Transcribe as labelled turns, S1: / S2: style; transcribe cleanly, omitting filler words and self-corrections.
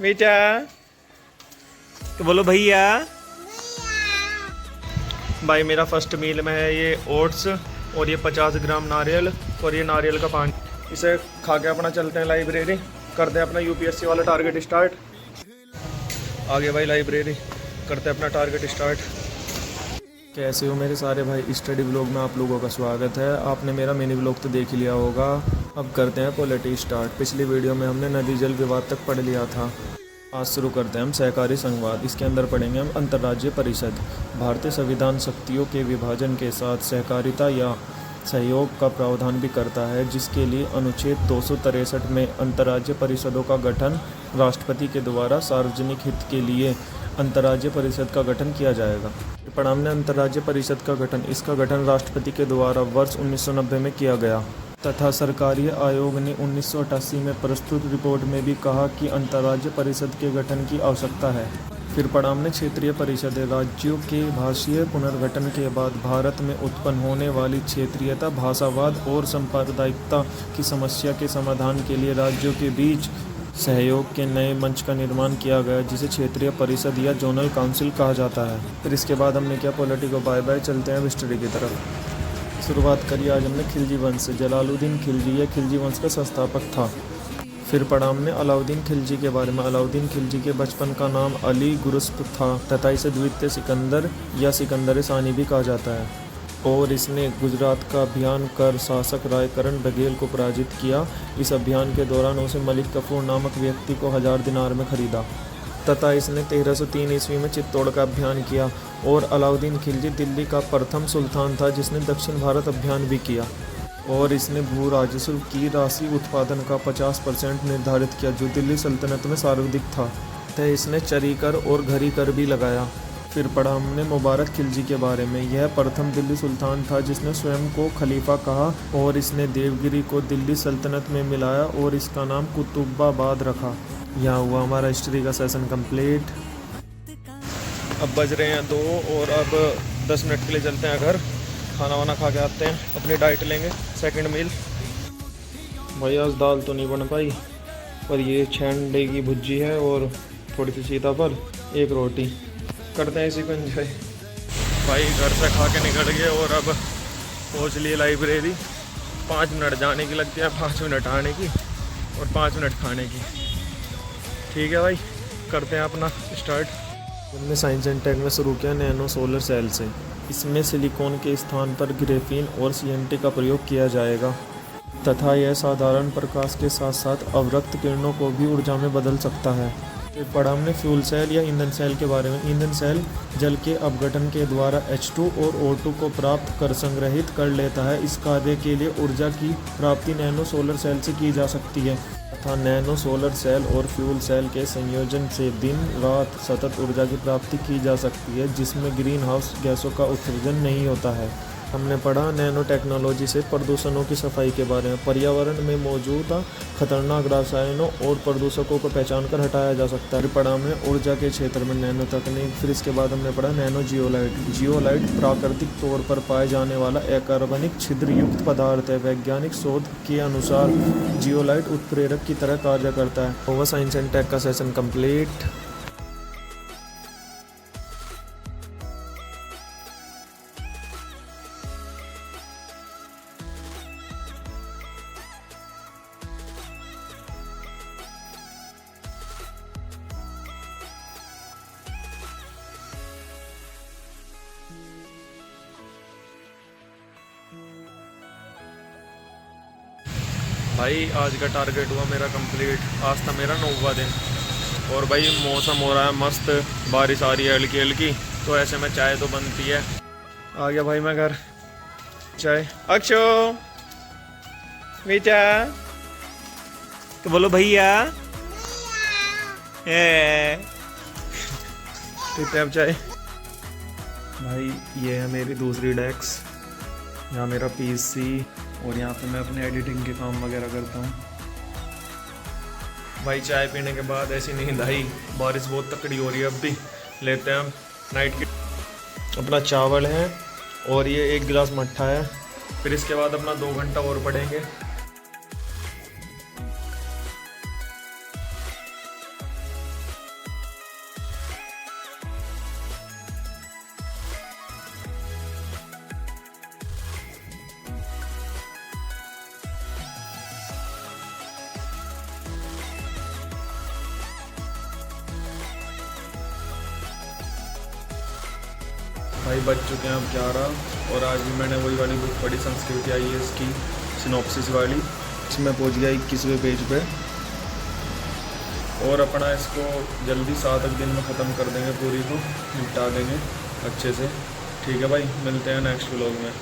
S1: बेटा तो बोलो भैया। भाई मेरा फर्स्ट मील में है ये ओट्स और ये 50 ग्राम नारियल और ये नारियल का पानी। इसे खा के अपना चलते हैं लाइब्रेरी, करते हैं अपना यूपीएससी वाला टारगेट स्टार्ट। आगे भाई लाइब्रेरी करते हैं अपना टारगेट स्टार्ट। कैसे हो मेरे सारे भाई, स्टडी ब्लॉग में आप लोगों का स्वागत है। आपने मेरा मिनी ब्लॉग तो देख ही लिया होगा। अब करते हैं पॉलिटी स्टार्ट। पिछली वीडियो में हमने नदी जल विवाद तक पढ़ लिया था। आज शुरू करते हैं हम सहकारी संघवाद। इसके अंदर पढ़ेंगे हम अंतर्राज्यीय परिषद। भारतीय संविधान शक्तियों के विभाजन के साथ सहकारिता या सहयोग का प्रावधान भी करता है, जिसके लिए अनुच्छेद 263 में अंतर्राज्यीय परिषदों का गठन राष्ट्रपति के द्वारा सार्वजनिक हित के लिए अंतर्राज्यीय परिषद का गठन किया जाएगा। परिणाम ने अंतर्राज्यीय परिषद का गठन, इसका गठन राष्ट्रपति के द्वारा वर्ष 1990 में किया गया तथा सरकारी आयोग ने 1988 में प्रस्तुत रिपोर्ट में भी कहा कि अंतर्राज्यीय परिषद के गठन की आवश्यकता है। फिर परिणाम ने क्षेत्रीय परिषदें राज्यों के भाषीय पुनर्गठन के बाद भारत में उत्पन्न होने वाली क्षेत्रीयता, भाषावाद और सांप्रदायिकता की समस्या के समाधान के लिए राज्यों के बीच सहयोग के नए मंच का निर्माण किया गया, जिसे क्षेत्रीय परिषद या जोनल काउंसिल कहा जाता है। फिर इसके बाद हमने क्या, पॉलिटी को बाय बाय, चलते हैं हिस्ट्री की तरफ। शुरुआत करी आज हमने खिलजी वंश से। जलालुद्दीन खिलजी यह खिलजी वंश का संस्थापक था। फिर पढ़ा हमने अलाउद्दीन खिलजी के बारे में। अलाउद्दीन खिलजी के बचपन का नाम अली गुरुस्प था तथा इसे द्वितीय सिकंदर या सिकंदर सानी भी कहा जाता है, और इसने गुजरात का अभियान कर शासक राय करण बघेल को पराजित किया। इस अभियान के दौरान उसे मलिक कफूर नामक व्यक्ति को 1000 दिनार में खरीदा तथा इसने 1303 ईस्वी में चित्तौड़ का अभियान किया। और अलाउद्दीन खिलजी दिल्ली का प्रथम सुल्तान था जिसने दक्षिण भारत अभियान भी किया, और इसने भू राजस्व की राशि उत्पादन का 50% निर्धारित किया, जो दिल्ली सल्तनत में सर्वाधिक था। तथा इसने चरी कर और घरी कर भी लगाया। फिर पढ़ा हमने मुबारक खिलजी के बारे में। यह प्रथम दिल्ली सुल्तान था जिसने स्वयं को खलीफा कहा, और इसने देवगिरी को दिल्ली सल्तनत में मिलाया और इसका नाम कुतुबाबाद रखा। यहाँ हुआ हमारा हिस्ट्री का सेशन कंप्लीट। अब बज रहे हैं 2 और अब 10 मिनट के लिए चलते हैं घर, खाना वाना खा के आते हैं, अपनी डाइट लेंगे सेकंड मील। भाई आज दाल तो नहीं बन पाई, पर ये 6 अंडे की भुर्जी है और थोड़ी सी सीताफल, एक रोटी। करते हैं इसी को एंजॉय। भाई घर से खा के निकल गए और अब पहुंच लिए लाइब्रेरी। 5 मिनट जाने की लगती है, 5 मिनट आने की और 5 मिनट खाने की। ठीक है भाई, करते हैं अपना स्टार्ट। हमने साइंस एंड टेक में शुरू किया नैनो सोलर सेल से। इसमें सिलिकॉन के स्थान पर ग्रेफीन और सीएनटी का प्रयोग किया जाएगा तथा यह साधारण प्रकाश के साथ साथ अवरक्त किरणों को भी ऊर्जा में बदल सकता है। फिर पढ़ा हमने फ्यूल सेल या ईंधन सेल के बारे में। ईंधन सेल जल के अपघटन के द्वारा H2 और O2 को प्राप्त कर संग्रहित कर लेता है। इस कार्य के लिए ऊर्जा की प्राप्ति नैनो सोलर सेल से की जा सकती है तथा नैनो सोलर सेल और फ्यूल सेल के संयोजन से दिन रात सतत ऊर्जा की प्राप्ति की जा सकती है, जिसमें ग्रीन हाउस गैसों का उत्सर्जन नहीं होता है। हमने पढ़ा नैनो टेक्नोलॉजी से प्रदूषणों की सफाई के बारे में। पर्यावरण में मौजूदा खतरनाक रसायनों और प्रदूषकों को पहचान कर हटाया जा सकता है। फिर पढ़ा हमने ऊर्जा के क्षेत्र में नैनो तकनीक। फिर इसके बाद हमने पढ़ा नैनो जियोलाइट। जियोलाइट प्राकृतिक तौर पर पाए जाने वाला अकार्बनिक छिद्र युक्त पदार्थ है। वैज्ञानिक शोध के अनुसार जियोलाइट उत्प्रेरक की तरह कार्य करता है। होगा साइंस एंड टेक का सेशन कंप्लीट। भाई आज का टारगेट हुआ मेरा कंप्लीट। आज था मेरा 9वां दिन और भाई मौसम हो रहा है मस्त, बारिश आ रही है हल्की हल्की, तो ऐसे में चाय तो बनती है। आ गया भाई मैं घर। चाय अक्षो बेटा तो बोलो भैया। पीते अब चाय। भाई ये है मेरी दूसरी डेस्क, यहाँ मेरा पीसी और यहाँ पे मैं अपने एडिटिंग के काम वगैरह करता हूँ। भाई चाय पीने के बाद ऐसी नींद आई, बारिश बहुत तकड़ी हो रही है। अब भी लेते हैं हम नाइट की। अपना चावल है और ये 1 गिलास मट्ठा है। फिर इसके बाद अपना 2 घंटा और पढ़ेंगे। भाई बज चुके हैं अब 11 और आज भी मैंने वही वाली बुक पढ़ी, संस्कृति आई है इसकी सिनॉप्सिस वाली। इसमें पहुंच गया 21वें पेज पे और अपना इसको जल्दी 7 दिन में ख़त्म कर देंगे, पूरी को निपटा देंगे अच्छे से। ठीक है भाई, मिलते हैं नेक्स्ट व्लॉग में।